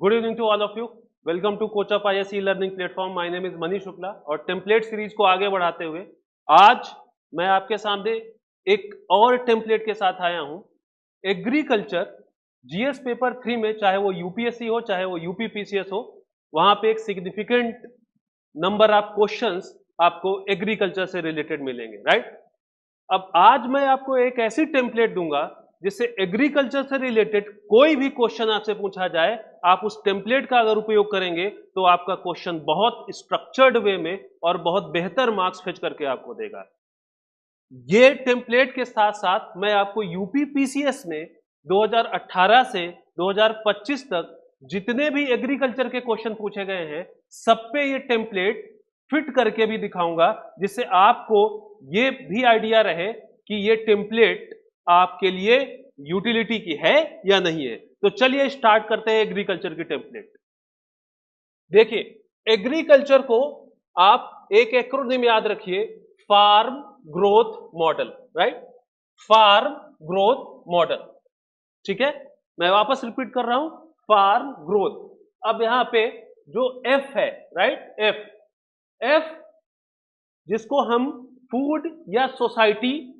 Good evening to all of you. Welcome to CoachUp ISE learning platform. My name is Manish Shukla और template series को आगे बढ़ाते हुए आज मैं आपके सामने एक और टेम्पलेट के साथ आया हूं। एग्रीकल्चर जीएस पेपर 3 में, चाहे वो यूपीएससी हो चाहे वो यूपीपीसीएस हो, वहां पे एक सिग्निफिकेंट नंबर ऑफ क्वेश्चंस आपको एग्रीकल्चर से रिलेटेड मिलेंगे, राइट। अब आज मैं आपको एक ऐसी टेम्पलेट दूंगा जिससे एग्रीकल्चर से रिलेटेड कोई भी क्वेश्चन आपसे पूछा जाए, आप उस टेम्पलेट का अगर उपयोग करेंगे तो आपका क्वेश्चन बहुत स्ट्रक्चर्ड वे में और बहुत बेहतर मार्क्स फेच करके आपको देगा। ये टेम्पलेट के साथ साथ मैं आपको यूपी पीसीएस में 2018 से 2025 तक जितने भी एग्रीकल्चर के क्वेश्चन पूछे गए हैं, सब पे ये टेम्पलेट फिट करके भी दिखाऊंगा, जिससे आपको ये भी आइडिया रहे कि ये टेम्पलेट आपके लिए यूटिलिटी की है या नहीं है। तो चलिए स्टार्ट करते हैं एग्रीकल्चर की टेम्पलेट। देखिए, एग्रीकल्चर को आप एक एक्रोनिम याद रखिए, farm growth model, right. Farm growth model, ठीक है। मैं वापस रिपीट कर रहा हूं, फार्म ग्रोथ। अब यहां पे जो एफ है, राइट, एफ एफ जिसको हम फूड या सोसाइटी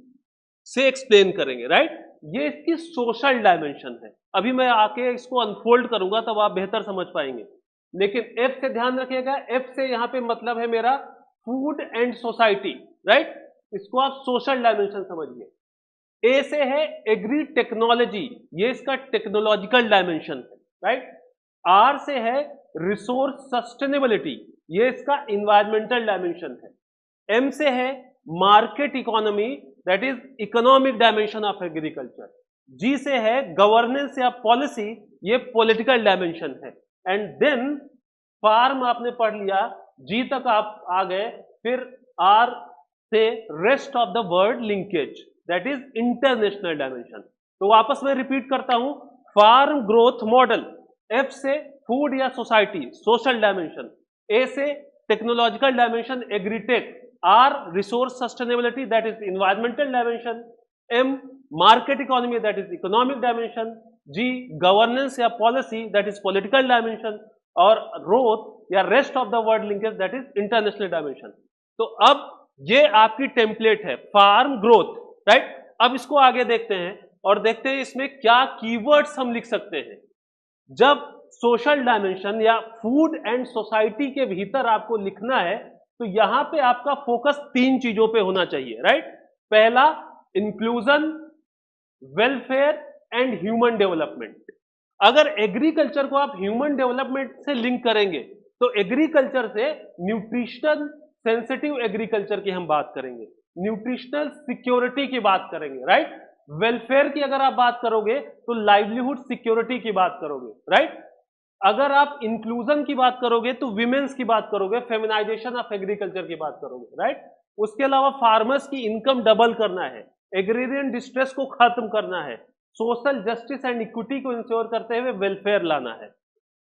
से एक्सप्लेन करेंगे, राइट। ये इसकी सोशल डायमेंशन है। अभी मैं आके इसको अनफोल्ड करूंगा तब आप बेहतर समझ पाएंगे। लेकिन एफ से ध्यान रखिएगा, एफ से यहां पे मतलब है मेरा फूड एंड सोसाइटी, राइट। इसको आप सोशल डायमेंशन समझिए। ए से है एग्री टेक्नोलॉजी, ये इसका टेक्नोलॉजिकल डायमेंशन है, राइट। आर से है रिसोर्स सस्टेनेबिलिटी, ये इसका इन्वायरमेंटल डायमेंशन है। एम से है market economy, that is economic dimension of agriculture. G से है गवर्नेंस या पॉलिसी, ये पॉलिटिकल डायमेंशन है। एंड देन फार्म आपने पढ़ लिया, जी तक आप आ गए, फिर आर से rest of the world linkage, that is international dimension. तो वापस मैं रिपीट करता हूं, फार्म ग्रोथ मॉडल, एफ से फूड या सोसाइटी सोशल डायमेंशन, ए से technological dimension agritech, R resource sustainability that is environmental dimension, M market economy that is economic dimension, G governance या policy that is political dimension, और रोथ या rest of the world linkage that is international dimension. तो अब ये आपकी template है farm growth, right. अब इसको आगे देखते हैं और देखते हैं इसमें क्या कीवर्ड्स हम लिख सकते हैं। जब सोशल डायमेंशन या फूड एंड सोसाइटी के भीतर आपको लिखना है तो यहां पे आपका फोकस तीन चीजों पे होना चाहिए, राइट। पहला, inclusion, welfare and human development. अगर एग्रीकल्चर को आप ह्यूमन डेवलपमेंट से लिंक करेंगे तो एग्रीकल्चर से न्यूट्रिशनल सेंसिटिव एग्रीकल्चर की हम बात करेंगे, न्यूट्रिशनल सिक्योरिटी की बात करेंगे, राइट। वेलफेयर की अगर आप बात करोगे तो लाइवलीहुड सिक्योरिटी की बात करोगे, राइट। अगर आप इंक्लूजन की बात करोगे तो विमेन्स की बात करोगे, फेमिनाइजेशन ऑफ एग्रीकल्चर की बात करोगे, राइट। उसके अलावा फार्मर्स की इनकम डबल करना है, एग्रीरियन डिस्ट्रेस को खत्म करना है, सोशल जस्टिस एंड इक्विटी को इंश्योर करते हुए वेलफेयर लाना है।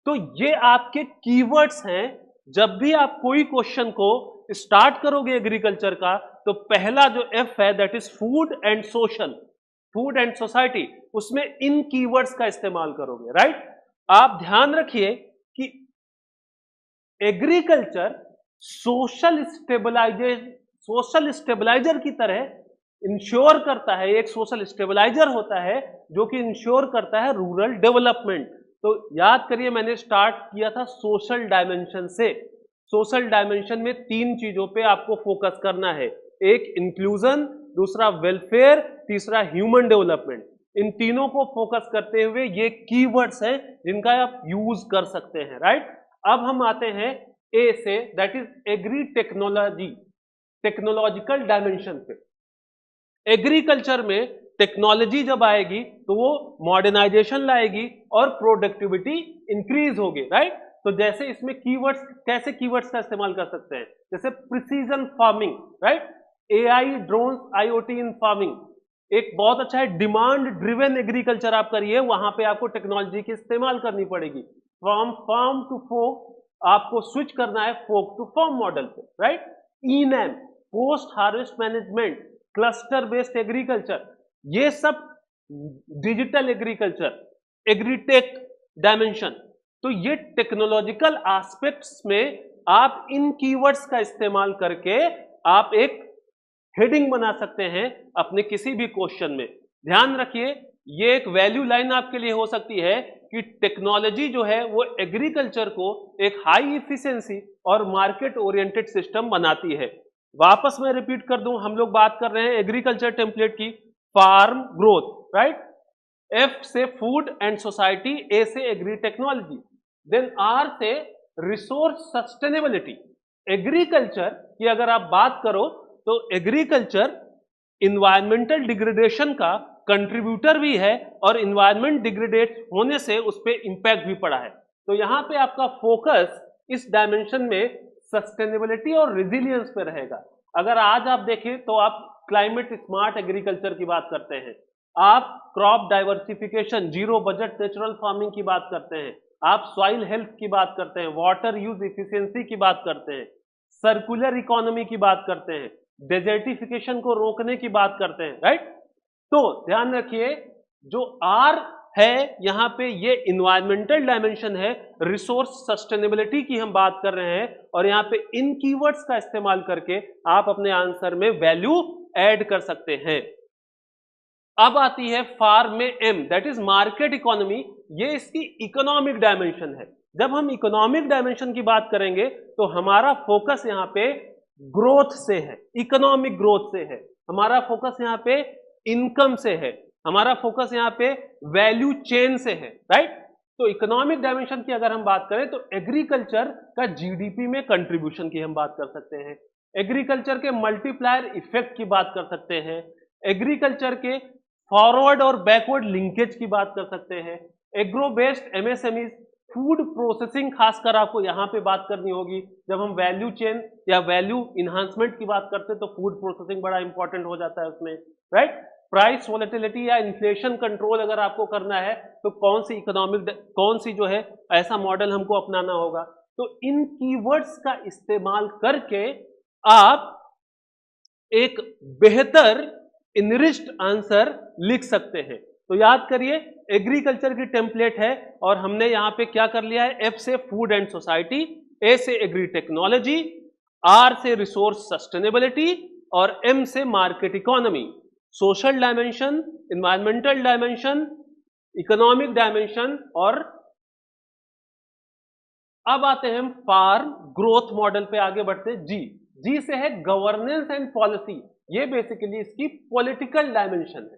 तो ये आपके कीवर्ड्स हैं। जब भी आप कोई क्वेश्चन को स्टार्ट करोगे एग्रीकल्चर का, तो पहला जो एफ है that is food and social, food and society, उसमें इन कीवर्ड्स का इस्तेमाल करोगे, राइट। आप ध्यान रखिए कि एग्रीकल्चर सोशल स्टेबलाइजर की तरह इंश्योर करता है, एक सोशल स्टेबलाइजर होता है जो कि इंश्योर करता है रूरल डेवलपमेंट। तो याद करिए, मैंने स्टार्ट किया था सोशल डायमेंशन से। सोशल डायमेंशन में तीन चीजों पे आपको फोकस करना है, एक इंक्लूजन, दूसरा वेलफेयर, तीसरा ह्यूमन डेवलपमेंट। इन तीनों को फोकस करते हुए ये कीवर्ड्स हैं जिनका आप यूज कर सकते हैं, राइट। अब हम आते हैं ए से, that is agri technology, technological dimension पे। एग्रीकल्चर में टेक्नोलॉजी जब आएगी तो वो मॉडर्नाइजेशन लाएगी और प्रोडक्टिविटी इंक्रीज होगी, राइट। तो जैसे इसमें कीवर्ड्स, कैसे कीवर्ड्स का इस्तेमाल कर सकते हैं, जैसे precision farming, right, AI, drones, IoT इन फार्मिंग। एक बहुत अच्छा है डिमांड ड्रिवन एग्रीकल्चर आप करिए, वहां पे आपको टेक्नोलॉजी की इस्तेमाल करनी पड़ेगी। फ्रॉम फार्म टू फोक आपको स्विच करना है फोक टू फार्म मॉडल पे, right. ENAM, post harvest management, cluster based agriculture, ये सब डिजिटल एग्रीकल्चर, एग्रीटेक डायमेंशन। तो ये टेक्नोलॉजिकल एस्पेक्ट्स में आप इन कीवर्ड्स का इस्तेमाल करके आप एक हेडिंग बना सकते हैं अपने किसी भी क्वेश्चन में। ध्यान रखिए, ये एक वैल्यू लाइन आपके लिए हो सकती है कि टेक्नोलॉजी जो है वो एग्रीकल्चर को एक हाई इफिशिएंसी और मार्केट ओरिएंटेड सिस्टम बनाती है। वापस मैं रिपीट कर दूं, हम लोग बात कर रहे हैं एग्रीकल्चर टेम्पलेट की, फार्म ग्रोथ, राइट। एफ से फूड एंड सोसाइटी, ए से एग्री टेक्नोलॉजी, देन आर से रिसोर्स सस्टेनेबिलिटी। एग्रीकल्चर की अगर आप बात करो तो एग्रीकल्चर इन्वायरमेंटल डिग्रेडेशन का कंट्रीब्यूटर भी है और इन्वायरमेंट डिग्रेडेट होने से उस पर इंपैक्ट भी पड़ा है। तो यहां पे आपका फोकस इस डायमेंशन में सस्टेनेबिलिटी और रेजिलियंस पे रहेगा। अगर आज आप देखें तो आप क्लाइमेट स्मार्ट एग्रीकल्चर की बात करते हैं, आप crop diversification, zero budget natural farming की बात करते हैं, आप सॉइल हेल्थ की बात करते हैं, वाटर यूज इफिशियंसी की बात करते हैं, सर्कुलर इकोनॉमी की बात करते हैं, डेजर्टिफिकेशन को रोकने की बात करते हैं, राइट। तो ध्यान रखिए, जो आर है यहां पे ये इन्वायरमेंटल डायमेंशन है, रिसोर्स सस्टेनेबिलिटी की हम बात कर रहे हैं, और यहां पे इन कीवर्ड्स का इस्तेमाल करके आप अपने आंसर में वैल्यू ऐड कर सकते हैं। अब आती है फार्म में M, that is market economy. ये इसकी इकोनॉमिक डायमेंशन है। जब हम इकोनॉमिक डायमेंशन की बात करेंगे तो हमारा फोकस यहां पे ग्रोथ से है, इकोनॉमिक ग्रोथ से है, हमारा फोकस यहां पे इनकम से है, हमारा फोकस यहां पे वैल्यू चेन से है, राइट। तो इकोनॉमिक डायमेंशन की अगर हम बात करें तो एग्रीकल्चर का जीडीपी में कंट्रीब्यूशन की हम बात कर सकते हैं, एग्रीकल्चर के मल्टीप्लायर इफेक्ट की बात कर सकते हैं, एग्रीकल्चर के फॉरवर्ड और बैकवर्ड लिंकेज की बात कर सकते हैं, agro based MSME, food processing खासकर आपको यहां पे बात करनी होगी। जब हम वैल्यू चेन या वैल्यू इन्हांसमेंट की बात करते हैं तो फूड प्रोसेसिंग बड़ा इंपॉर्टेंट हो जाता है उसमें, राइट। प्राइस वोलेटिलिटी या इन्फ्लेशन कंट्रोल अगर आपको करना है तो कौन सी जो है ऐसा मॉडल हमको अपनाना होगा। तो इन कीवर्ड्स का इस्तेमाल करके आप एक बेहतर इनरिच्ड आंसर लिख सकते हैं। तो याद करिए, एग्रीकल्चर की टेम्पलेट है और हमने यहां पे क्या कर लिया है, एफ से फूड एंड सोसाइटी, ए से एग्री टेक्नोलॉजी, आर से रिसोर्स सस्टेनेबिलिटी और एम से market economy, social dimension, environmental dimension, economic dimension. और अब आते हैं हम फार्म ग्रोथ मॉडल पे आगे बढ़ते हैं। जी से है गवर्नेंस एंड पॉलिसी। ये बेसिकली इसकी पॉलिटिकल डायमेंशन है।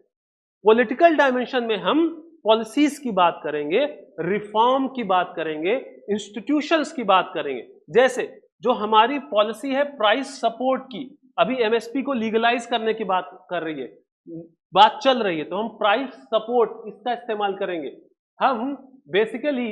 पॉलिटिकल डायमेंशन में हम पॉलिसीज की बात करेंगे, रिफॉर्म की बात करेंगे, इंस्टीट्यूशंस की बात करेंगे। जैसे जो हमारी पॉलिसी है प्राइस सपोर्ट की, अभी एमएसपी को लीगलाइज करने की बात कर रही है, बात चल रही है, तो हम प्राइस सपोर्ट इसका इस्तेमाल करेंगे। हम बेसिकली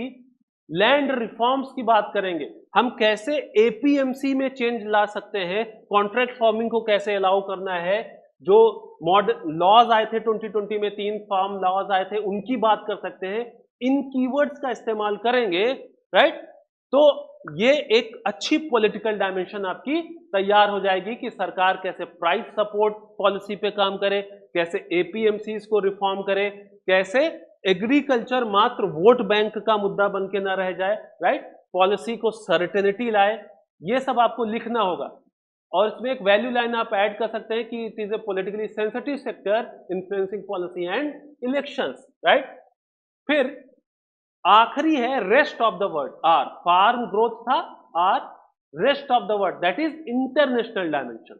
लैंड रिफॉर्म्स की बात करेंगे, हम कैसे एपीएमसी में चेंज ला सकते हैं, कॉन्ट्रैक्ट फार्मिंग को कैसे अलाउ करना है, जो मॉडल लॉज आए थे 2020 में, 3 फार्म लॉज आए थे, उनकी बात कर सकते हैं। इन कीवर्ड्स का इस्तेमाल करेंगे, राइट। तो ये एक अच्छी पॉलिटिकल डायमेंशन आपकी तैयार हो जाएगी कि सरकार कैसे प्राइस सपोर्ट पॉलिसी पे काम करे, कैसे एपीएमसी को रिफॉर्म करे, कैसे एग्रीकल्चर मात्र वोट बैंक का मुद्दा बन के ना रह जाए, राइट। पॉलिसी को सर्टेनिटी लाए, ये सब आपको लिखना होगा। और इसमें एक वैल्यू लाइन आप ऐड कर सकते हैं कि it is a politically sensitive sector influencing policy and elections, right. फिर आखिरी है rest of the world, R, farm growth था, R rest of the world, that is international dimension.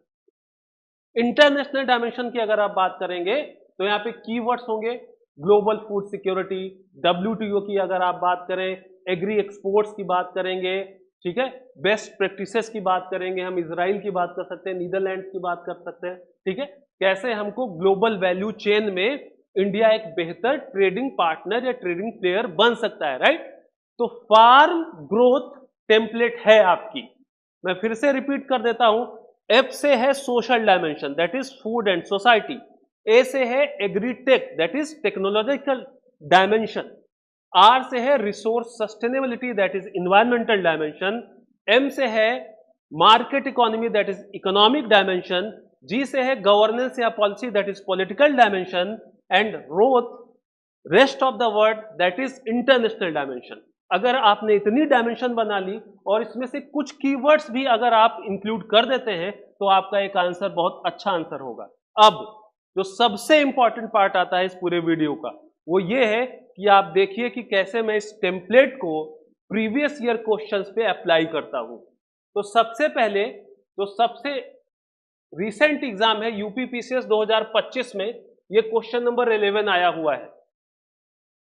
International dimension की अगर आप बात करेंगे तो यहाँ पे कीवर्ड्स होंगे, ग्लोबल फूड सिक्योरिटी, डब्ल्यूटीओ की अगर आप बात करें, एग्री एक्सपोर्ट्स की बात करेंगे, ठीक है, बेस्ट प्रैक्टिसेस की बात करेंगे, हम इजराइल की बात कर सकते हैं, नीदरलैंड की बात कर सकते हैं, ठीक है, कैसे हमको ग्लोबल वैल्यू चेन में इंडिया एक बेहतर ट्रेडिंग पार्टनर या ट्रेडिंग प्लेयर बन सकता है, राइट। तो फार्म ग्रोथ टेम्पलेट है आपकी। मैं फिर से रिपीट कर देता हूं, एफ से है social dimension, that is food and society, A से है agritech, that is technological dimension, R से है resource sustainability, that is environmental dimension, M से है market economy, that is economic dimension, G से है गवर्नेंस या policy, that is political dimension, and रोथ rest of the world, that is international dimension. अगर आपने इतनी डायमेंशन बना ली और इसमें से कुछ कीवर्ड्स भी अगर आप इंक्लूड कर देते हैं तो आपका एक आंसर बहुत अच्छा आंसर होगा। अब जो सबसे इंपॉर्टेंट पार्ट आता है इस पूरे वीडियो का वो ये है कि आप देखिए कि कैसे मैं इस टेम्पलेट को प्रीवियस ईयर क्वेश्चंस पे अप्लाई करता हूं। तो सबसे पहले जो सबसे रिसेंट एग्जाम है यूपीपीसीएस 2025 में ये क्वेश्चन नंबर 11 आया हुआ है।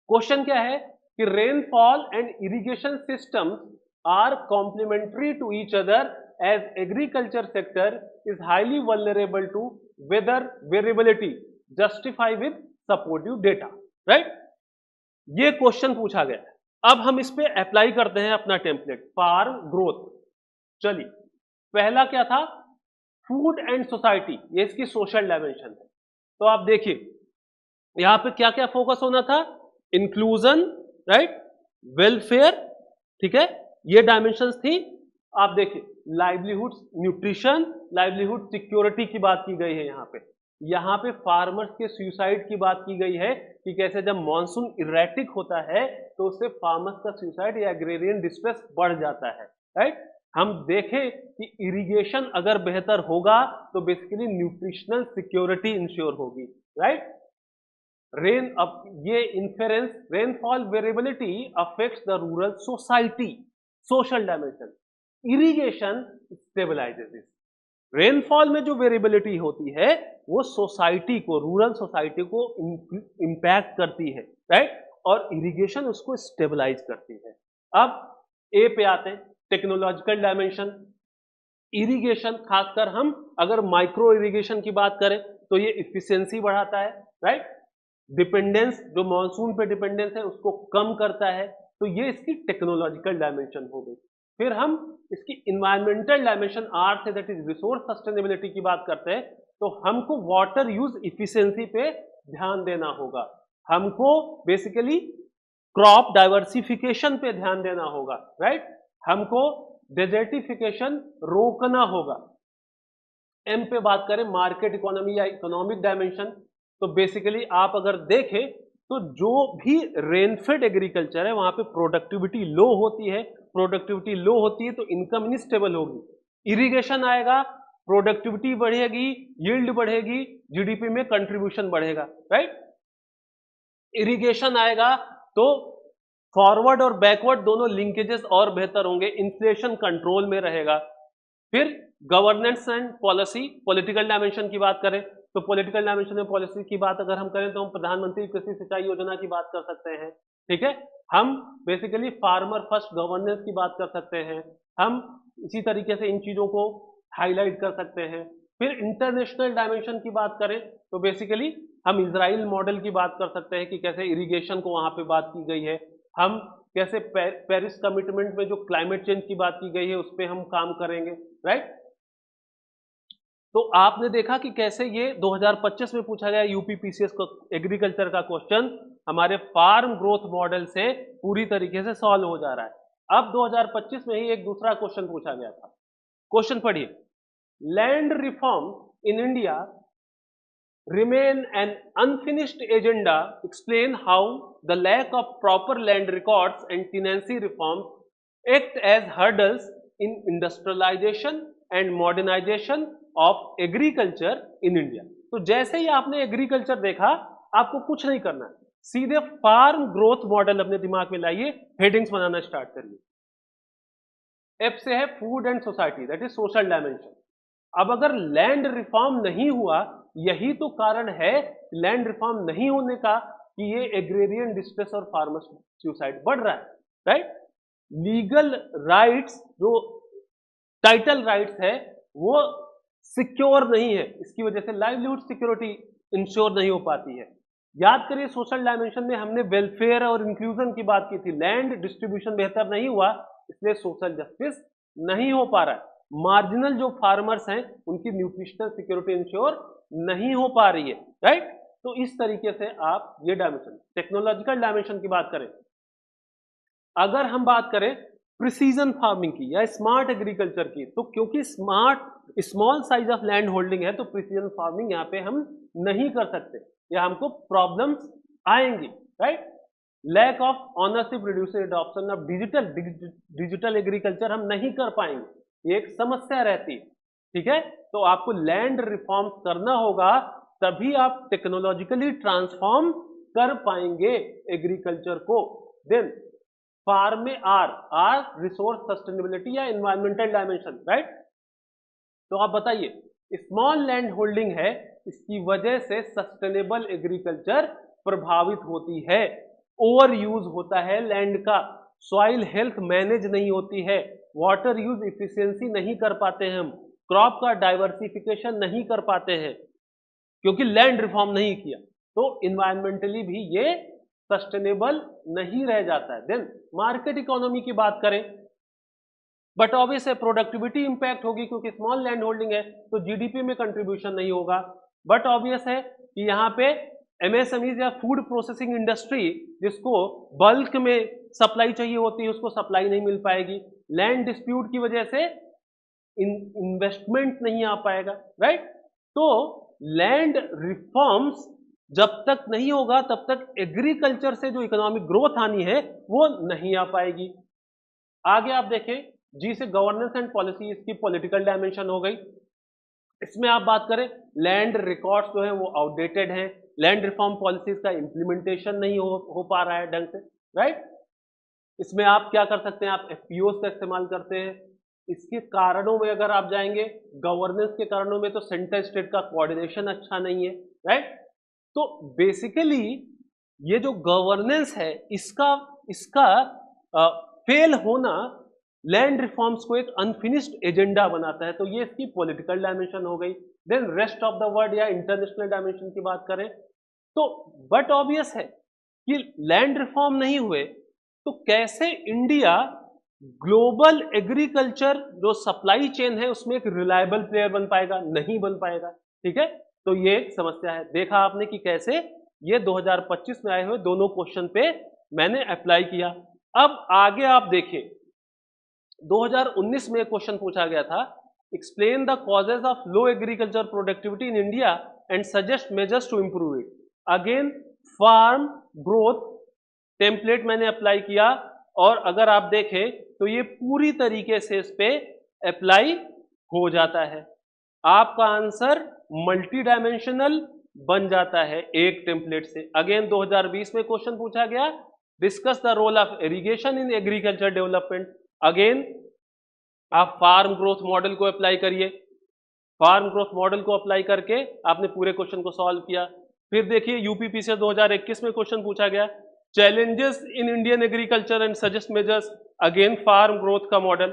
क्वेश्चन क्या है कि rainfall and irrigation systems are complementary to each other as agriculture sector is highly vulnerable to weather variability justify with supportive data, right. ये क्वेश्चन पूछा गया है। अब हम इस पे अप्लाई करते हैं अपना टेम्पलेट फार्म ग्रोथ। चलिए, पहला क्या था, फूड एंड सोसाइटी, ये इसकी सोशल डायमेंशन है। तो आप देखिए यहां पे क्या क्या फोकस होना था, इंक्लूजन, राइट, वेलफेयर, ठीक है, ये डायमेंशंस थी। आप देखिए लाइवलीहुड न्यूट्रिशन, लाइवलीहुड सिक्योरिटी की बात की गई है यहाँ पे फार्मर्स के सुसाइड की बात की गई है कि कैसे जब मॉनसून इरेटिक होता है तो उससे फार्मर्स का सुसाइड या एग्रेरियन डिस्ट्रेस बढ़ जाता है, राइट। हम देखें कि इरिगेशन अगर बेहतर होगा तो बेसिकली न्यूट्रिशनल सिक्योरिटी इंश्योर होगी, राइट। रेन, अब ये inference, rainfall variability affects the rural society, social dimension, irrigation stabilises it. Rainfall में जो वेरिएबिलिटी होती है वो सोसाइटी को, रूरल सोसाइटी को इंपैक्ट करती है, राइट, और इरिगेशन उसको स्टेबलाइज करती है। अब ए पे आते हैं, टेक्नोलॉजिकल डायमेंशन। इरिगेशन, खासकर हम अगर माइक्रो इरिगेशन की बात करें तो ये इफिशियंसी बढ़ाता है, राइट, डिपेंडेंस, जो मॉनसून पे डिपेंडेंस है उसको कम करता है। तो ये इसकी टेक्नोलॉजिकल डायमेंशन हो गई। फिर हम इसकी इन्वायरमेंटल डायमेंशन आर से, दैट इज रिसोर्स सस्टेनेबिलिटी की बात करते हैं तो हमको वाटर यूज इफिशियंसी पे ध्यान देना होगा, हमको बेसिकली क्रॉप डाइवर्सिफिकेशन पे ध्यान देना होगा, राइट, हमको डेजर्टिफिकेशन रोकना होगा। एम पे बात करें, मार्केट इकोनॉमी या इकोनॉमिक डायमेंशन, तो बेसिकली आप अगर देखें तो जो भी रेनफेड एग्रीकल्चर है वहां पे प्रोडक्टिविटी लो होती है, प्रोडक्टिविटी लो होती है तो इनकम इनस्टेबल होगी। इरिगेशन आएगा, प्रोडक्टिविटी बढ़ेगी, यील्ड बढ़ेगी, जीडीपी में कंट्रीब्यूशन बढ़ेगा, राइट। इरिगेशन आएगा तो फॉरवर्ड और बैकवर्ड दोनों लिंकेजेस और बेहतर होंगे, इन्फ्लेशन कंट्रोल में रहेगा। फिर governance and policy, political dimension की बात करें तो पॉलिटिकल डायमेंशन में पॉलिसी की बात अगर हम करें तो हम प्रधानमंत्री कृषि सिंचाई योजना की बात कर सकते हैं, ठीक है, हम बेसिकली फार्मर फर्स्ट गवर्नेंस की बात कर सकते हैं, हम इसी तरीके से इन चीजों को हाईलाइट कर सकते हैं। फिर इंटरनेशनल डायमेंशन की बात करें तो बेसिकली हम इजराइल मॉडल की बात कर सकते हैं कि कैसे इरिगेशन को वहां पे बात की गई है, हम कैसे पेरिस कमिटमेंट में जो क्लाइमेट चेंज की बात की गई है उस पर हम काम करेंगे, राइट। तो आपने देखा कि कैसे ये 2025 में पूछा गया यूपीपीसीएस को एग्रीकल्चर का क्वेश्चन हमारे फार्म ग्रोथ मॉडल से पूरी तरीके से सॉल्व हो जा रहा है। अब 2025 में ही एक दूसरा क्वेश्चन पूछा गया था। क्वेश्चन पढ़िए, land reform in India remain an unfinished agenda, explain how the lack of proper land records and tenancy reforms act as hurdles in industrialization and modernization of agriculture in India। तो जैसे ही आपने agriculture देखा आपको कुछ नहीं करना है, सीधे फार्म ग्रोथ मॉडल अपने दिमाग में लाइए, हेडिंग्स बनाना स्टार्ट करिए। एफ से है food and society, that is social dimension. अब अगर लैंड रिफॉर्म नहीं हुआ, यही तो कारण है लैंड रिफॉर्म नहीं होने का कि ये एग्रेरियन डिस्ट्रेस और फार्मर सुसाइड बढ़ रहा है, राइट। लीगल राइट्स, जो टाइटल राइट्स है वो सिक्योर नहीं है, इसकी वजह से लाइवलीहुड सिक्योरिटी इंश्योर नहीं हो पाती है। याद करिए सोशल डायमेंशन में हमने वेलफेयर और इंक्लूजन की बात की थी, लैंड डिस्ट्रीब्यूशन बेहतर नहीं हुआ इसलिए सोशल जस्टिस नहीं हो पा रहा है, मार्जिनल जो फार्मर्स हैं उनकी न्यूट्रिशनल सिक्योरिटी इंश्योर नहीं हो पा रही है, राइट। तो इस तरीके से आप ये डायमेंशन, टेक्नोलॉजिकल डायमेंशन की बात करें, अगर हम बात करें प्रिसीजन फार्मिंग की या स्मार्ट एग्रीकल्चर की, तो क्योंकि small size of land holding है तो प्रिसीजन फार्मिंग यहाँ पे हम नहीं कर सकते या हमको प्रॉब्लम्स आएंगी, right. Lack of ownership reducing adoption of digital agriculture हम नहीं कर पाएंगे, ये एक समस्या रहती है, ठीक है। तो आपको लैंड रिफॉर्म करना होगा, तभी आप टेक्नोलॉजिकली ट्रांसफॉर्म कर पाएंगे एग्रीकल्चर को। देन फार्म में आर रिसोर्स सस्टेनेबिलिटी या एनवायरमेंटल डायमेंशन, राइट। तो आप बताइए, स्मॉल लैंड होल्डिंग है, इसकी वजह से सस्टेनेबल एग्रीकल्चर प्रभावित होती है, ओवर यूज होता है लैंड का, सॉइल हेल्थ मैनेज नहीं होती है, वाटर यूज इफिशियंसी नहीं कर पाते हैं हम, क्रॉप का डाइवर्सिफिकेशन नहीं कर पाते हैं क्योंकि लैंड रिफॉर्म नहीं किया, तो इन्वायरमेंटली भी ये सस्टेनेबल नहीं रह जाता है। देन मार्केट इकोनॉमी की बात करें, बट ऑब्वियस है प्रोडक्टिविटी इंपैक्ट होगी क्योंकि स्मॉल लैंड होल्डिंग है तो जीडीपी में कंट्रीब्यूशन नहीं होगा। बट ऑब्वियस है कि यहाँ पे एमएसएमईज या फूड प्रोसेसिंग इंडस्ट्री जिसको बल्क में सप्लाई चाहिए होती है उसको सप्लाई नहीं मिल पाएगी, लैंड डिस्प्यूट की वजह से इन्वेस्टमेंट नहीं आ पाएगा, राइट। तो लैंड रिफॉर्म्स जब तक नहीं होगा तब तक एग्रीकल्चर से जो इकोनॉमिक ग्रोथ आनी है वो नहीं आ पाएगी। आगे आप देखें, जी से गवर्नेंस एंड पॉलिसी, इसकी पॉलिटिकल डायमेंशन हो गई। इसमें आप बात करें, लैंड रिकॉर्ड्स जो है वो आउटडेटेड हैं, लैंड रिफॉर्म पॉलिसीज का इंप्लीमेंटेशन नहीं हो पा रहा है ढंग से, राइट। इसमें आप क्या कर सकते हैं, आप एफपीओ का इस्तेमाल करते हैं। इसके कारणों में अगर आप जाएंगे, गवर्नेंस के कारणों में तो सेंटर स्टेट का कोऑर्डिनेशन अच्छा नहीं है, राइट। तो बेसिकली ये जो गवर्नेंस है इसका फेल होना लैंड रिफॉर्म्स को एक अनफिनिश्ड एजेंडा बनाता है, तो ये इसकी पॉलिटिकल डायमेंशन हो गई। Then rest of the world या इंटरनेशनल डायमेंशन की बात करें तो बट ऑब्वियस है कि लैंड रिफॉर्म नहीं हुए तो कैसे इंडिया ग्लोबल एग्रीकल्चर जो सप्लाई चेन है उसमें एक रिलायबल प्लेयर बन पाएगा, नहीं बन पाएगा, ठीक है। तो ये एक समस्या है। देखा आपने कि कैसे ये 2025 में आए हुए दोनों क्वेश्चन पे मैंने अप्लाई किया। अब आगे आप देखिए, 2019 में एक क्वेश्चन पूछा गया था, explain the causes of low agriculture productivity in India and suggest measures to improve it. Again farm growth template मैंने अप्लाई किया और अगर आप देखें तो ये पूरी तरीके से इस पे अप्लाई हो जाता है। आपका आंसर मल्टी डायमेंशनल बन जाता है एक टेम्पलेट से। अगेन 2020 में क्वेश्चन पूछा गया, discuss the role of irrigation in agriculture development. Again आप फार्म ग्रोथ मॉडल को अप्लाई करिए, फार्म ग्रोथ मॉडल को अप्लाई करके आपने पूरे क्वेश्चन को सॉल्व किया। फिर देखिए यूपीपीसीएस 2021 में क्वेश्चन पूछा गया, challenges in Indian agriculture and suggest measures. Again farm growth का मॉडल,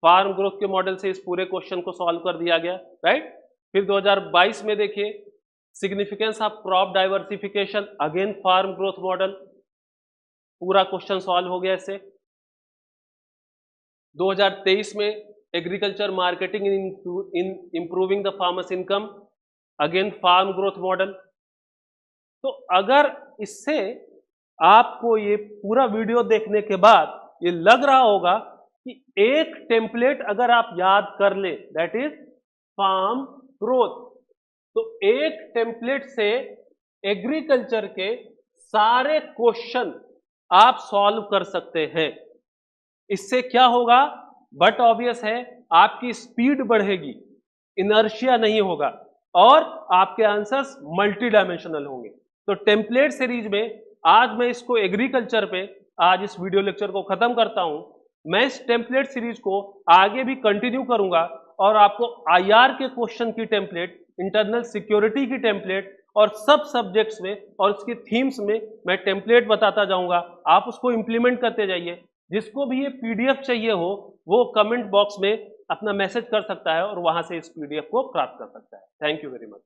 फार्म ग्रोथ के मॉडल से इस पूरे क्वेश्चन को सॉल्व कर दिया गया, राइट। फिर 2022 में देखिए significance of crop diversification, again farm growth model, पूरा क्वेश्चन सॉल्व हो गया इससे। 2023 में agriculture marketing in improving the farmers income, again farm growth model. तो अगर इससे आपको ये पूरा वीडियो देखने के बाद ये लग रहा होगा कि एक टेम्पलेट अगर आप याद कर ले, दैट इज फार्म ग्रोथ, तो एक टेम्पलेट से एग्रीकल्चर के सारे क्वेश्चन आप सॉल्व कर सकते हैं। इससे क्या होगा, बट ऑब्वियस है आपकी स्पीड बढ़ेगी, इनर्शिया नहीं होगा और आपके आंसर्स मल्टी डायमेंशनल होंगे। तो टेम्पलेट सीरीज में आज मैं इसको एग्रीकल्चर पे आज इस वीडियो लेक्चर को खत्म करता हूं। मैं इस टेम्पलेट सीरीज को आगे भी कंटिन्यू करूंगा और आपको आईआर के क्वेश्चन की टेम्पलेट, इंटरनल सिक्योरिटी की टेम्पलेट और सब सब्जेक्ट्स में और इसके थीम्स में मैं टेम्पलेट बताता जाऊंगा। आप उसको इंप्लीमेंट करते जाइए। जिसको भी ये पीडीएफ चाहिए हो वो कमेंट बॉक्स में अपना मैसेज कर सकता है और वहां से इस पीडीएफ को प्राप्त कर सकता है। Thank you very much.